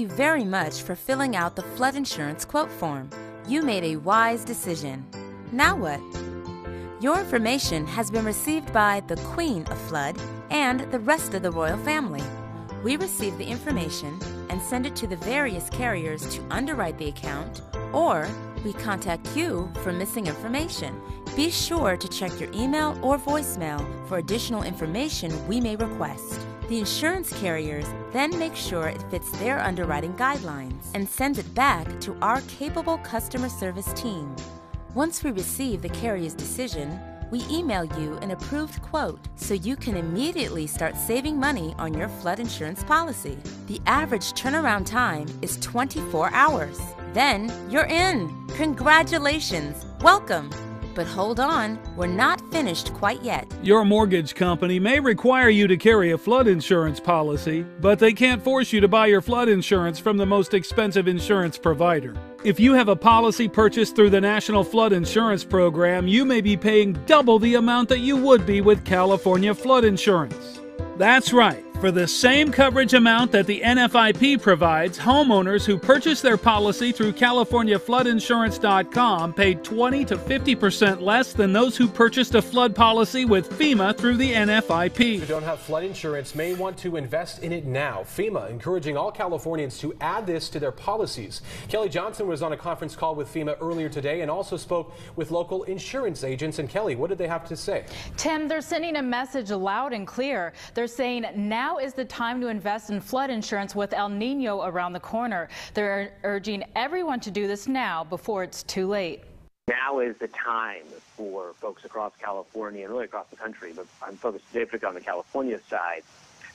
you very much for filling out the flood insurance quote form. You made a wise decision. Now what? Your information has been received by the Queen of Flood and the rest of the royal family. We receive the information and send it to the various carriers to underwrite the account, or we contact you for missing information. Be sure to check your email or voicemail for additional information we may request. The insurance carriers then make sure it fits their underwriting guidelines and sends it back to our capable customer service team. Once we receive the carrier's decision, we email you an approved quote so you can immediately start saving money on your flood insurance policy. The average turnaround time is 24 hours. Then you're in. Congratulations. Welcome. But hold on, we're not finished quite yet. Your mortgage company may require you to carry a flood insurance policy, but they can't force you to buy your flood insurance from the most expensive insurance provider. If you have a policy purchased through the National Flood Insurance Program, you may be paying double the amount that you would be with California flood insurance. That's right. For the same coverage amount that the NFIP provides, homeowners who purchase their policy through CaliforniaFloodInsurance.com paid 20 to 50% less than those who purchased a flood policy with FEMA through the NFIP. Who don't have flood insurance may want to invest in it now. FEMA encouraging all Californians to add this to their policies. Kelly Johnson was on a conference call with FEMA earlier today and also spoke with local insurance agents. And Kelly, what did they have to say? Tim, they're sending a message loud and clear. They're saying now is the time to invest in flood insurance with El Nino around the corner. They're urging everyone to do this now before it's too late. Now is the time for folks across California and really across the country, but I'm focused today particularly on the California side,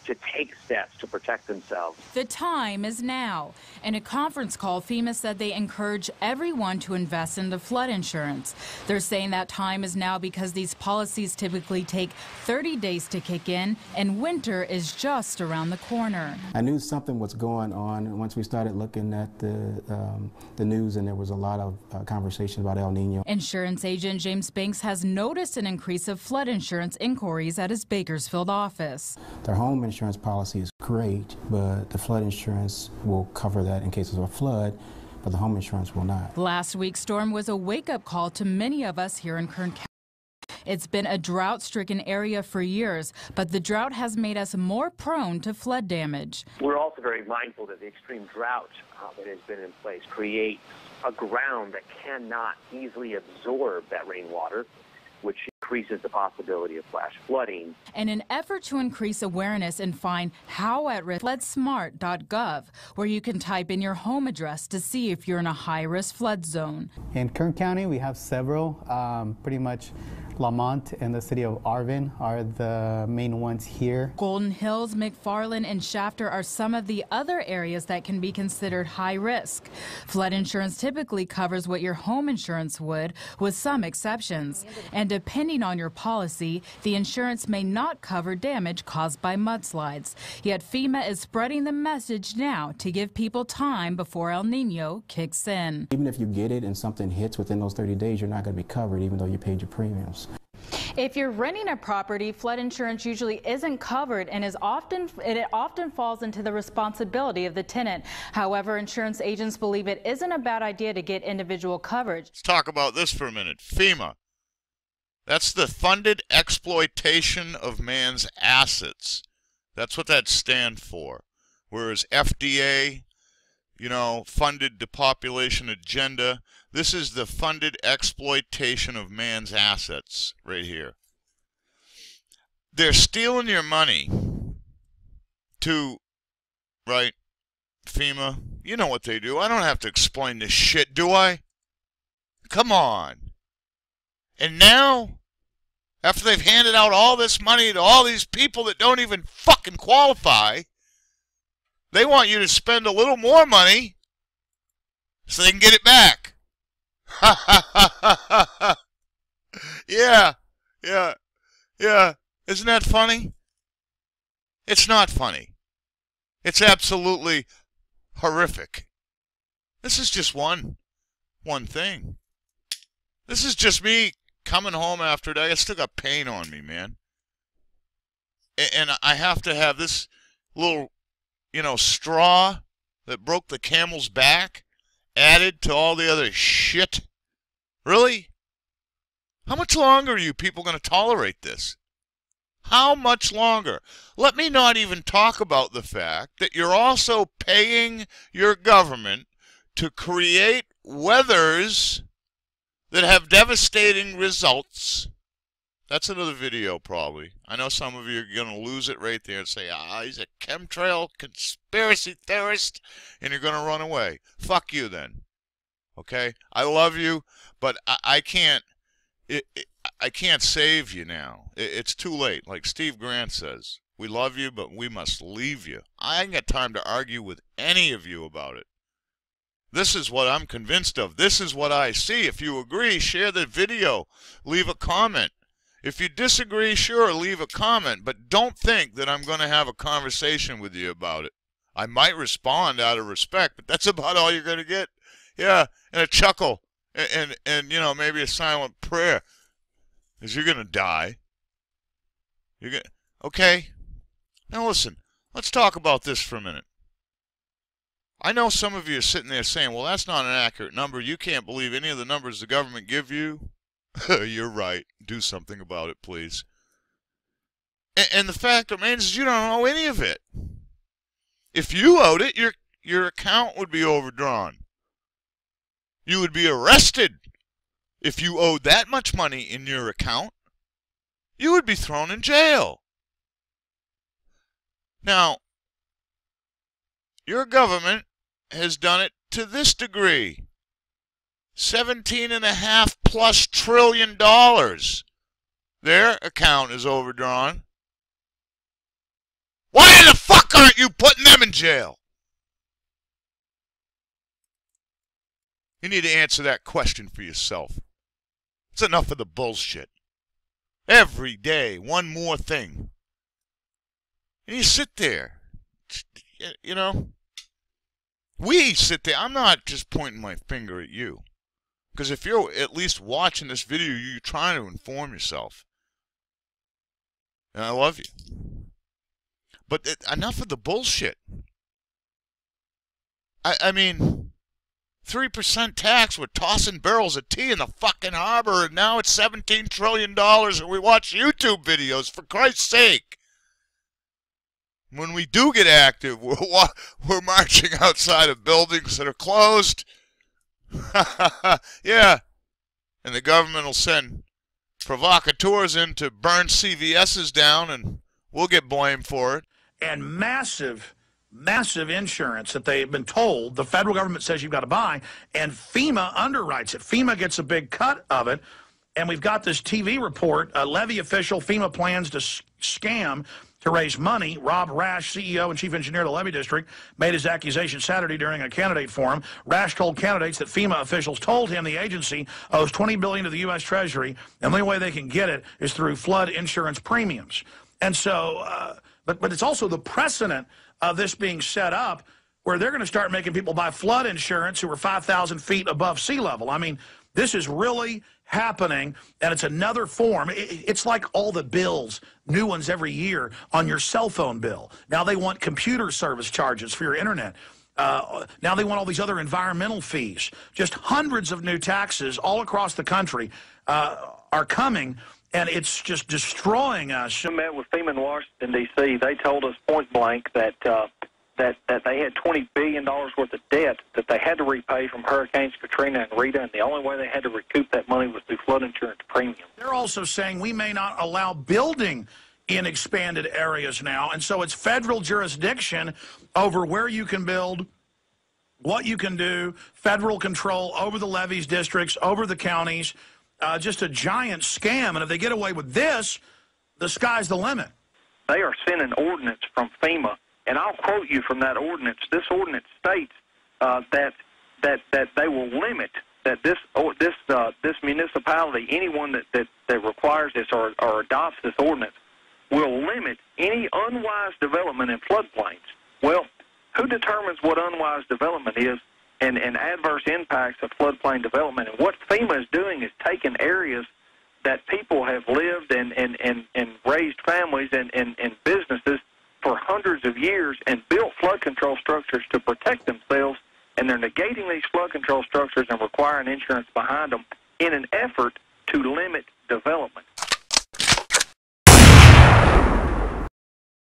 to take steps to protect themselves. The time is now. In a conference call, FEMA said they encourage everyone to invest in the flood insurance. They're saying that time is now because these policies typically take 30 days to kick in, and winter is just around the corner. I knew something was going on once we started looking at the news, and there was a lot of conversation about El Nino. Insurance agent James Banks has noticed an increase of flood insurance inquiries at his Bakersfield office. Their home insurance policy is great, but the flood insurance will cover that in case of a flood, but the home insurance will not. Last week's storm was a wake-up call to many of us here in Kern County. It's been a drought-stricken area for years, but the drought has made us more prone to flood damage. We're also very mindful that the extreme drought that has been in place creates a ground that cannot easily absorb that rainwater, which increases the possibility of flash flooding. In an effort to increase awareness and find how at risk, floodsmart.gov, where you can type in your home address to see if you're in a high-risk flood zone. In Kern County, we have several, pretty much Lamont and the city of Arvin are the main ones here. Golden Hills, McFarland, and Shafter are some of the other areas that can be considered high risk. Flood insurance typically covers what your home insurance would, with some exceptions. And depending on your policy, the insurance may not cover damage caused by mudslides. Yet FEMA is spreading the message now to give people time before El Nino kicks in. Even if you get it and something hits within those 30 days, you're not going to be covered even though you paid your premiums. If you're renting a property, flood insurance usually isn't covered and it often falls into the responsibility of the tenant. However, insurance agents believe it isn't a bad idea to get individual coverage. Let's talk about this for a minute. FEMA. That's the funded exploitation of man's assets. That's what that stands for. Whereas FDA, funded depopulation agenda. This is the funded exploitation of man's assets right here. They're stealing your money right, FEMA? You know what they do. I don't have to explain this shit, do I? Come on. And now, after they've handed out all this money to all these people that don't even fucking qualify, they want you to spend a little more money so they can get it back. Ha ha ha ha ha. Yeah. Isn't that funny? It's not funny. It's absolutely horrific. This is just one thing. This is just me coming home after a day. I still got pain on me, man. And I have to have this little, straw that broke the camel's back added to all the other shit? Really? How much longer are you people going to tolerate this? How much longer? Let me not even talk about the fact that you're also paying your government to create weathers that have devastating results. That's another video, probably. I know some of you are going to lose it right there and say, he's a chemtrail conspiracy theorist, and you're going to run away. Fuck you, then. Okay? I love you, but I can't. I can't save you now. It's too late. Like Steve Grant says, we love you, but we must leave you. I ain't got time to argue with any of you about it. This is what I'm convinced of. This is what I see. If you agree, share the video. Leave a comment. If you disagree, sure, leave a comment, but don't think that I'm going to have a conversation with you about it. I might respond out of respect, but that's about all you're going to get. Yeah, and a chuckle, and you know, maybe a silent prayer, because you're going to die. Okay? Now listen, let's talk about this for a minute. I know some of you are sitting there saying, well, that's not an accurate number. You can't believe any of the numbers the government give you. You're right. Do something about it, please. And the fact remains is you don't owe any of it. If you owed it, your account would be overdrawn. You would be arrested. If you owed that much money in your account, you would be thrown in jail. Now, your government has done it to this degree. $17.5+ trillion. Their account is overdrawn. Why the fuck aren't you putting them in jail? You need to answer that question for yourself. It's enough of the bullshit. Every day, one more thing. And you sit there, you know. We sit there. I'm not just pointing my finger at you. Because if you're at least watching this video, you're trying to inform yourself. And I love you. But enough of the bullshit. I mean, 3% tax, we're tossing barrels of tea in the fucking harbor, and now it's $17 trillion, and we watch YouTube videos, for Christ's sake. When we do get active, we're marching outside of buildings that are closed. Yeah. And the government will send provocateurs in to burn CVS's down, and we'll get blamed for it. And massive insurance that they've been told the federal government says you've got to buy, and FEMA underwrites it. FEMA gets a big cut of it, and we've got this TV report, a levy official, FEMA plans to scam to raise money. Rob Rash, CEO and chief engineer of the levy district, made his accusation Saturday during a candidate forum. Rash told candidates that FEMA officials told him the agency owes $20 billion to the U.S. Treasury, and the only way they can get it is through flood insurance premiums. And so, but it's also the precedent of this being set up where they're going to start making people buy flood insurance who are 5,000 feet above sea level. I mean, this is really happening, and it's another form. It's like all the bills, new ones every year on your cell phone bill. Now they want computer service charges for your internet. Now they want all these other environmental fees. Just hundreds of new taxes all across the country are coming, and it's just destroying us. I met with FEMA in Washington, D.C. They told us point blank that they had $20 billion worth of debt that they had to repay from Hurricanes Katrina and Rita, and the only way they had to recoup that money was through flood insurance premium. They're also saying we may not allow building in expanded areas now, and so it's federal jurisdiction over where you can build, what you can do, federal control over the levees districts, over the counties, just a giant scam. And if they get away with this, the sky's the limit. They are sending ordinance from FEMA. And I'll quote you from that ordinance. This ordinance states that they will limit that this municipality, anyone that requires this or adopts this ordinance, will limit any unwise development in floodplains. Well, who determines what unwise development is and adverse impacts of floodplain development? And what FEMA is doing is taking areas that people have lived and raised families and businesses for hundreds of years and built flood control structures to protect themselves, and they're negating these flood control structures and requiring insurance behind them in an effort to limit development.